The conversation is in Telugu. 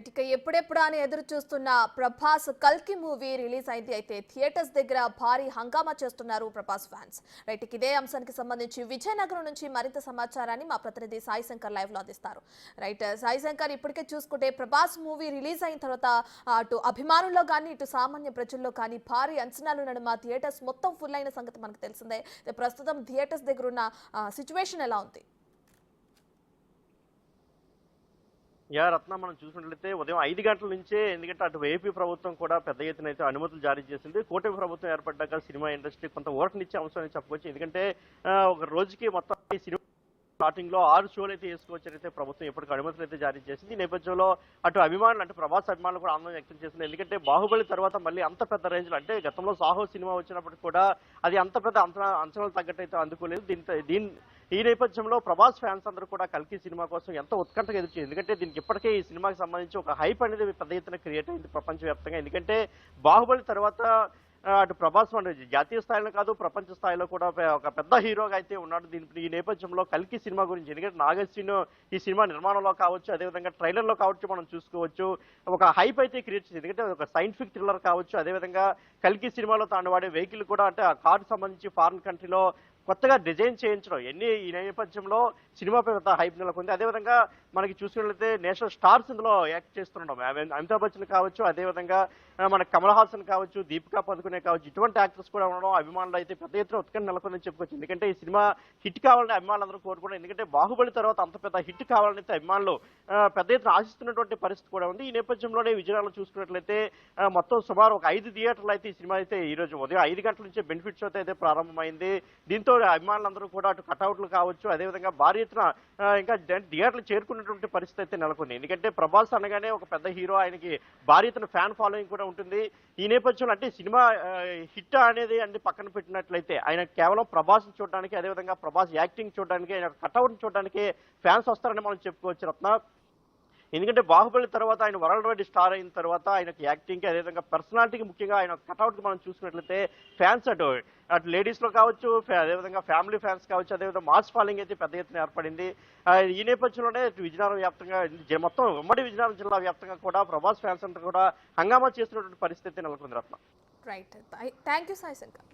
ఇక ఎప్పుడెప్పుడా అని ఎదురు చూస్తున్న ప్రభాస్ కల్కి మూవీ రిలీజ్ అయింది. అయితే థియేటర్స్ దగ్గర భారీ హంగామా చేస్తున్నారు ప్రభాస్ ఫ్యాన్స్. రైట్, ఇదే అంశానికి సంబంధించి విజయనగరం నుంచి మరింత సమాచారాన్ని మా ప్రతినిధి సాయి శంకర్ లైవ్ లో అందిస్తారు. రైట్ సాయి శంకర్, ఇప్పటికే చూసుకుంటే ప్రభాస్ మూవీ రిలీజ్ అయిన తర్వాత అటు అభిమానుల్లో కానీ ఇటు సామాన్య ప్రజల్లో కానీ భారీ అంచనాలు నడుమ థియేటర్స్ మొత్తం ఫుల్ అయిన సంగతి మనకు తెలిసిందే. ప్రస్తుతం థియేటర్స్ దగ్గర ఉన్న సిచ్యువేషన్ ఎలా ఉంది? రత్న మనం చూసినట్లయితే ఉదయం 5 గంటల నుంచే, ఎందుకంటే అటు ఏపీ ప్రభుత్వం కూడా పెద్ద ఎత్తున అయితే అనుమతులు జారీ చేసింది. కూటమి ప్రభుత్వం ఏర్పడ్డాక సినిమా ఇండస్ట్రీ కొంత ఊరటనిచ్చే అంశం అని చెప్పవచ్చు. ఎందుకంటే ఒక రోజుకి మొత్తం ఈ సినిమా స్టార్టింగ్ లో 6 షోలు అయితే వేసుకోవచ్చని ప్రభుత్వం ఇప్పటికీ అనుమతులు అయితే జారీ చేసింది. ఈ నేపథ్యంలో అటు అభిమానులు అంటే ప్రభాస్ అభిమానులు కూడా ఆనందం వ్యక్తం చేసింది. ఎందుకంటే బాహుబలి తర్వాత మళ్ళీ అంత పెద్ద రేంజ్ లో, అంటే గతంలో సాహో సినిమా వచ్చినప్పటికి కూడా అది అంత పెద్ద అంచనాలు తగ్గట్టు అయితే అందుకోలేదు. ఈ నేపథ్యంలో ప్రభాస్ ఫ్యాన్స్ అందరూ కూడా కల్కి సినిమా కోసం ఎంతో ఉత్కంఠగా ఎదుర్కొంది. ఎందుకంటే దీనికి ఇప్పటికే ఈ సినిమాకి సంబంధించి ఒక హైప్ అనేది పెద్ద ఎత్తున క్రియేట్ అయింది ప్రపంచవ్యాప్తంగా. ఎందుకంటే బాహుబలి తర్వాత అటు ప్రభాస్ జాతీయ స్థాయిలో కాదు, ప్రపంచ స్థాయిలో కూడా ఒక పెద్ద హీరోగా అయితే ఉన్నాడు. ఈ నేపథ్యంలో కల్కి సినిమా గురించి, ఎందుకంటే నాగశ్విన్ ఈ సినిమా నిర్మాణంలో కావచ్చు, అదేవిధంగా ట్రైలర్లో కావచ్చు మనం చూసుకోవచ్చు, ఒక హైప్ అయితే క్రియేట్ చేసింది. ఎందుకంటే ఒక సైంటిఫిక్ థ్రిల్లర్ కావచ్చు, అదేవిధంగా కల్కి సినిమాలో తాను వాడే వెహికల్ కూడా అంటే ఆ కారు సంబంధించి ఫారిన్ కంట్రీలో కొత్తగా డిజైన్ చేయించడం, ఈ నేపథ్యంలో సినిమాపై పెద్ద హైప్ నెలకొంది. అదేవిధంగా మనకి చూసినట్లయితే నేషనల్ స్టార్స్ ఇందులో యాక్ట్ చేస్తుండడం, అమితాబ్ బచ్చన్ కావచ్చు, అదేవిధంగా మన కమల్ హాసన్ కావచ్చు, దీపికా పదుకునే కావచ్చు, ఇటువంటి యాక్టర్స్ కూడా ఉండడం అభిమానులు అయితే పెద్ద ఎత్తున ఉత్కంఠ నెలకొందని చెప్పుకోవచ్చు. ఎందుకంటే ఈ సినిమా హిట్ కావాలని అభిమానులందరూ కోరుకోవడం, ఎందుకంటే బాహుబలి తర్వాత అంత పెద్ద హిట్ కావాలని అయితే అభిమానులు పెద్ద ఎత్తున ఆశిస్తున్నటువంటి పరిస్థితి కూడా ఉంది. ఈ నేపథ్యంలోనే విజయనగరంలో చూసుకున్నట్లయితే మొత్తం సుమారు ఒక 5 థియేటర్లు అయితే ఈ సినిమా అయితే ఈ రోజు ఉదయం 5 గంటల నుంచే బెనిఫిట్ షో అయితే ప్రారంభమైంది. దీంతో అభిమానులందరూ కూడా అటు కటౌట్లు కావచ్చు, అదేవిధంగా భారీ ఎత్తున ఇంకా థియేటర్లు చేరుకున్నటువంటి పరిస్థితి అయితే నెలకొంది. ఎందుకంటే ప్రభాస్ అనగానే ఒక పెద్ద హీరో, ఆయనకి భారీ ఎత్తున ఫ్యాన్ ఫాలోయింగ్ కూడా ఉంటుంది. ఈ నేపథ్యంలో అంటే సినిమా హిట్ అనేది అంటే పక్కన పెట్టినట్లయితే ఆయన కేవలం ప్రభాస్ చూడడానికి, అదేవిధంగా ప్రభాస్ యాక్టింగ్ చూడడానికి, ఆయన కటౌట్ చూడడానికి ఫ్యాన్స్ వస్తారని మనం చెప్పుకోవచ్చు రత్న. ఎందుకంటే బాహుబలి తర్వాత ఆయన వరల్డ్ వైడ్ స్టార్ అయిన తర్వాత ఆయనకి యాక్టింగ్కి, అదేవిధంగా పర్సనాలిటీకి, ముఖ్యంగా ఆయన కటౌట్కి మనం చూసుకున్నట్లయితే ఫ్యాన్స్ అటు లేడీస్లో కావచ్చు, అదేవిధంగా ఫ్యామిలీ ఫ్యాన్స్ కావచ్చు, అదేవిధంగా మాస్ ఫాలోయింగ్ అయితే పెద్ద ఎత్తున ఏర్పడింది. ఈ నేపథ్యంలోనే విజయనగరం వ్యాప్తంగా, మొత్తం ఉమ్మడి విజయనగరం జిల్లా వ్యాప్తంగా కూడా ప్రభాస్ ఫ్యాన్స్ అంతా కూడా హంగామా చేస్తున్నటువంటి పరిస్థితి నెలకొంది Ratna. Right, thank you Sai Shankar.